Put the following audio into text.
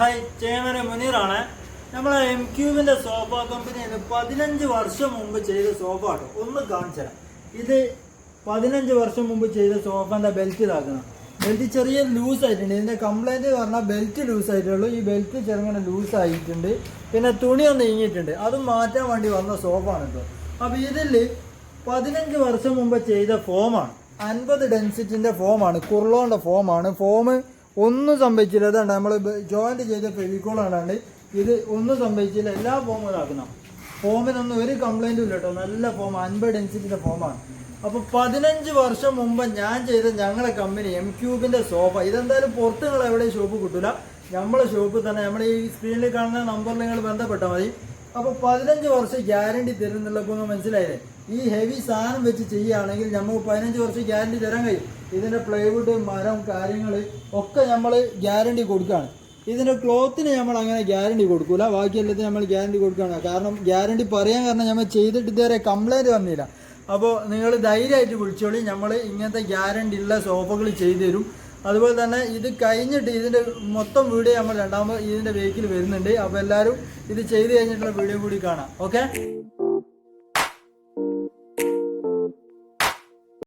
Hi, ചേമന മുനീറാണ്. നമ്മളെ M ക്യൂബിന്റെ sofa കമ്പനിയിൽ 15 വർഷം മുമ്പ് ചെയ്ത സോഫ ആട്ടോ. ഒന്ന് കാണിച്ചു. ഇത് 15 വർഷം മുമ്പ് ചെയ്ത സോഫന്റെ ബെൽറ്റ് ഇതാക്കണം. ബെൽറ്റ് ചെറിയ ലൂസ് ആയിട്ടുണ്ട്. ഇതിന്റെ കംപ്ലൈന്റ് പറഞ്ഞാൽ ബെൽറ്റ് ലൂസ് ആയിട്ടുള്ളൂ. ഈ ബെൽറ്റ് ചെറുങ്ങനെ ലൂസ് ആയിട്ടുണ്ട്. പിന്നെ തുണി ഒന്ന് നീങ്ങിയിട്ടുണ്ട്. അതും മാറ്റാൻ വേണ്ടി വന്ന സോഫാണ് കേട്ടോ. അപ്പൊ ഇതിൽ 15 വർഷം മുമ്പ് ചെയ്ത ഫോമാണ്. 50 ഡെൻസിറ്റിന്റെ ഫോമാണ്, കുർലോന്റെ ഫോമാണ്. ഫോം ഒന്നും സംഭവിച്ചില്ല. അതാണ് നമ്മൾ ജോയിന്റ് ചെയ്ത ഫെവിക്കോളാണ്. ഇത് ഒന്നും സംഭവിച്ചില്ല. എല്ലാ ഫോമും ഇതാക്കണം. ഫോമിനൊന്നും ഒരു കംപ്ലൈന്റും ഇല്ല കേട്ടോ. നല്ല ഫോം, 50 ഡെൻസിറ്റിന്റെ ഫോമാണ്. അപ്പൊ 15 വർഷം മുമ്പ് ഞാൻ ചെയ്ത ഞങ്ങളെ കമ്പനി എം ക്യൂബിന്റെ സോഫ, ഇതെന്തായാലും പുറത്ത് നിങ്ങൾ എവിടെയും ഷോപ്പ് കിട്ടൂല. നമ്മളെ ഷോപ്പിൽ തന്നെ, നമ്മുടെ ഈ സ്ക്രീനിൽ കാണുന്ന നമ്പറിൽ നിങ്ങൾ ബന്ധപ്പെട്ടാൽ മതി. അപ്പൊ 15 വർഷം ഗ്യാരണ്ടി തരുന്നുള്ളപ്പോൾ മനസ്സിലായില്ലേ? ഈ ഹെവി സാധനം വെച്ച് ചെയ്യുകയാണെങ്കിൽ നമുക്ക് 15 വർഷം ഗ്യാരണ്ടി തരാൻ കഴിയും. ഇതിന്റെ പ്ലൈവുഡ്, മരം, കാര്യങ്ങൾ ഒക്കെ നമ്മൾ ഗ്യാരണ്ടി കൊടുക്കുകയാണ്. ഇതിന്റെ ക്ലോത്തിന് നമ്മൾ അങ്ങനെ ഗ്യാരണ്ടി കൊടുക്കൂല. ബാക്കി എല്ലാത്തിനും നമ്മൾ ഗ്യാരണ്ടി കൊടുക്കുകയാണ്. കാരണം ഗ്യാരണ്ടി പറയാൻ കാരണം നമ്മൾ ചെയ്തിട്ട് ഇതുവരെ കംപ്ലൈന്റ് വന്നില്ല. അപ്പോൾ നിങ്ങൾ ധൈര്യമായിട്ട് വിളിച്ചോളി. നമ്മൾ ഇങ്ങനത്തെ ഗ്യാരണ്ടി ഉള്ള സോഫകൾ ചെയ്തു തരും. അതുപോലെ തന്നെ ഇത് കഴിഞ്ഞിട്ട് ഇതിൻ്റെ മൊത്തം വീഡിയോ നമ്മൾ രണ്ടാമത് ഇതിൻ്റെ വേക്കിൽ വരുന്നുണ്ട്. അപ്പോൾ എല്ലാവരും ഇത് ചെയ്ത് കഴിഞ്ഞിട്ടുള്ള വീഡിയോ കൂടി കാണാം. ഓക്കെ.